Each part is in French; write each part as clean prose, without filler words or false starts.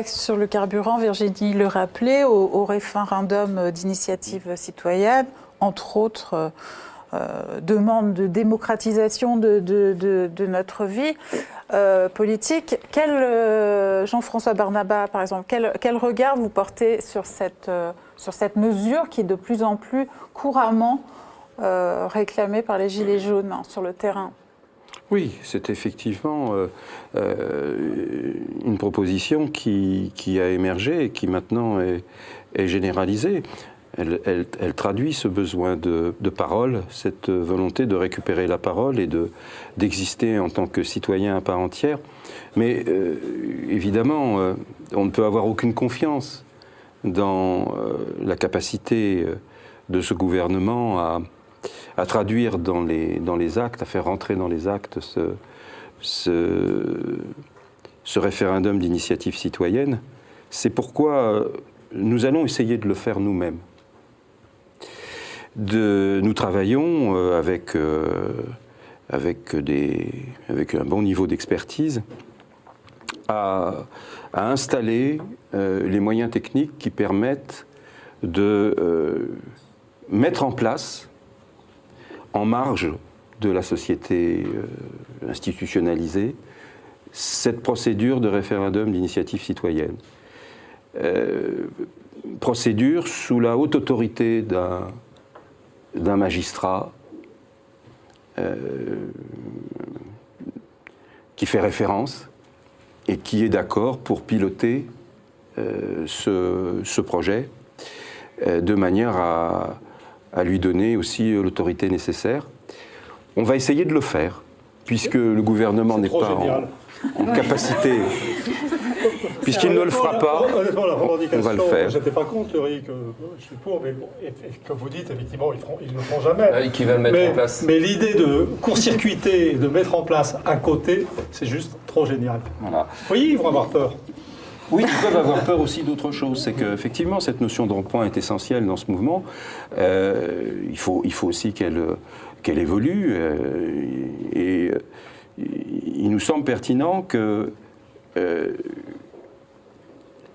Sur le carburant, Virginie le rappelait, au référendum d'initiative citoyenne, entre autres demandes de démocratisation de notre vie politique. Jean-François Barnaba, par exemple, quel regard vous portez sur cette mesure qui est de plus en plus couramment réclamée par les Gilets jaunes sur le terrain? Oui, c'est effectivement une proposition qui a émergé et qui maintenant est généralisée. Elle traduit ce besoin de parole, cette volonté de récupérer la parole et d'exister en tant que citoyen à part entière. Mais évidemment, on ne peut avoir aucune confiance dans la capacité de ce gouvernement à traduire dans les actes, à faire rentrer dans les actes ce référendum d'initiative citoyenne. C'est pourquoi nous allons essayer de le faire nous-mêmes. Nous travaillons avec un bon niveau d'expertise à installer les moyens techniques qui permettent de mettre en place, en marge de la société institutionnalisée, cette procédure de référendum d'initiative citoyenne. Procédure sous la haute autorité d'un magistrat qui fait référence et qui est d'accord pour piloter ce projet de manière à lui donner aussi l'autorité nécessaire. On va essayer de le faire, puisque le gouvernement n'est pas en capacité, puisqu'il ne le fera pas, on va le faire. Je n'étais pas contre, Eric, je suis pour, mais bon, comme vous dites, effectivement, ils ne le feront jamais. Et qui va le mettre en place. Mais l'idée de court-circuiter, de mettre en place à côté, c'est juste trop génial. Voilà. Oui, ils vont avoir peur. Oui, ils peuvent avoir peur aussi d'autre chose. C'est qu'effectivement, cette notion de rond-point est essentielle dans ce mouvement. Il faut aussi qu'elle évolue. Et il nous semble pertinent que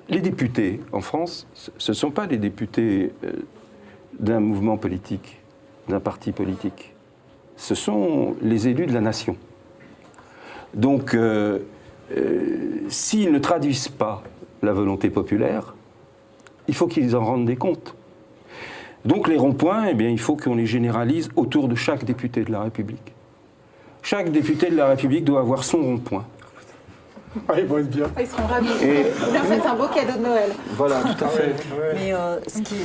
les députés en France, ce ne sont pas les députés d'un mouvement politique, d'un parti politique. Ce sont les élus de la nation. Donc, s'ils ne traduisent pas la volonté populaire, il faut qu'ils en rendent des comptes. Donc les ronds-points, eh bien, il faut qu'on les généralise autour de chaque député de la République. Chaque député de la République doit avoir son rond-point. Ah, ils vont être bien. Ils seront ravis. Vous leur faites un beau cadeau de Noël. Voilà, tout à fait. Mais ce qui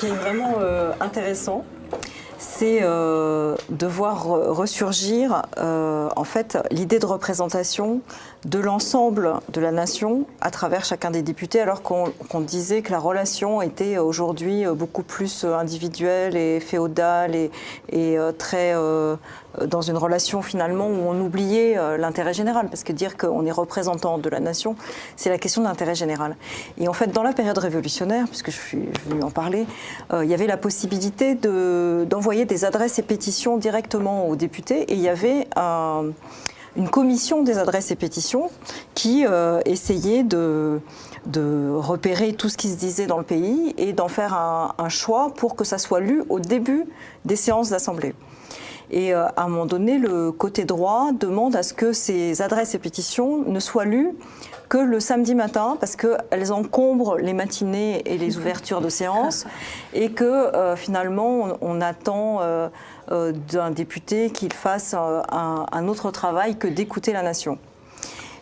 est vraiment intéressant, c'est de voir ressurgir en fait l'idée de représentation de l'ensemble de la nation à travers chacun des députés, alors qu'on disait que la relation était aujourd'hui beaucoup plus individuelle et féodale et très dans une relation finalement où on oubliait l'intérêt général, parce que dire qu'on est représentant de la nation, c'est la question de l'intérêt général. Et en fait, dans la période révolutionnaire, puisque je suis venue en parler, il y avait la possibilité d'envoyer des adresses et pétitions directement aux députés, et il y avait une commission des adresses et pétitions qui essayait de repérer tout ce qui se disait dans le pays et d'en faire un choix pour que ça soit lu au début des séances d'assemblée. Et à un moment donné, le côté droit demande à ce que ces adresses et pétitions ne soient lues que le samedi matin, parce qu'elles encombrent les matinées et les ouvertures de séances, et que finalement on attend d'un député qu'il fasse un autre travail que d'écouter la nation.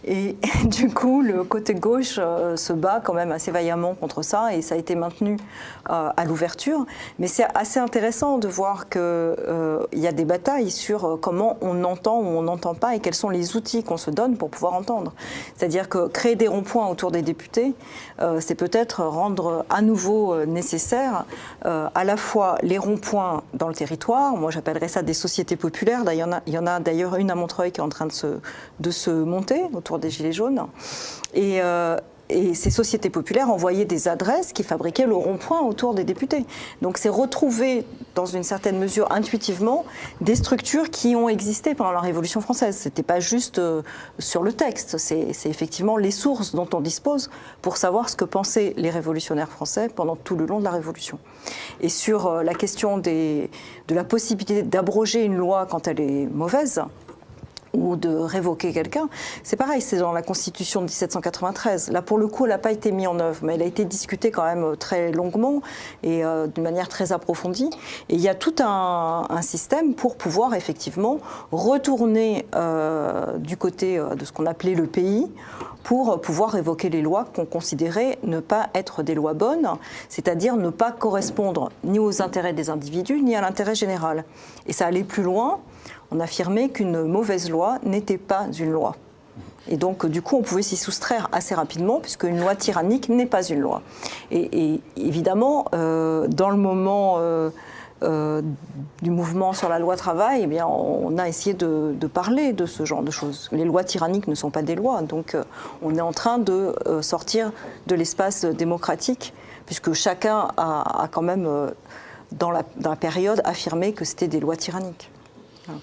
Et du coup, le côté gauche se bat quand même assez vaillamment contre ça, et ça a été maintenu à l'ouverture. Mais c'est assez intéressant de voir qu'il y a des batailles sur comment on entend ou on n'entend pas, et quels sont les outils qu'on se donne pour pouvoir entendre. C'est-à-dire que créer des ronds-points autour des députés, c'est peut-être rendre à nouveau nécessaire à la fois les ronds-points dans le territoire. Moi, j'appellerais ça des sociétés populaires. Il y en a d'ailleurs une à Montreuil qui est en train de se monter autour des Gilets jaunes. Et Et ces sociétés populaires envoyaient des adresses qui fabriquaient le rond-point autour des députés. Donc c'est retrouver, dans une certaine mesure, intuitivement, des structures qui ont existé pendant la Révolution française. Ce n'était pas juste sur le texte, c'est effectivement les sources dont on dispose pour savoir ce que pensaient les révolutionnaires français pendant tout le long de la Révolution. Et sur la question de la possibilité d'abroger une loi quand elle est mauvaise, ou de révoquer quelqu'un, c'est pareil, c'est dans la Constitution de 1793. Là, pour le coup, elle n'a pas été mise en œuvre, mais elle a été discutée quand même très longuement et d'une manière très approfondie. Et il y a tout un système pour pouvoir effectivement retourner du côté de ce qu'on appelait le pays, pour pouvoir révoquer les lois qu'on considérait ne pas être des lois bonnes, c'est-à-dire ne pas correspondre ni aux intérêts des individus, ni à l'intérêt général. Et ça allait plus loin. On affirmait qu'une mauvaise loi n'était pas une loi. Et donc, du coup, on pouvait s'y soustraire assez rapidement, puisque une loi tyrannique n'est pas une loi. Et évidemment, dans le moment du mouvement sur la loi travail, eh bien, on a essayé de parler de ce genre de choses. Les lois tyranniques ne sont pas des lois, donc on est en train de sortir de l'espace démocratique, puisque chacun a quand même, dans la période, affirmé que c'était des lois tyranniques. Voilà.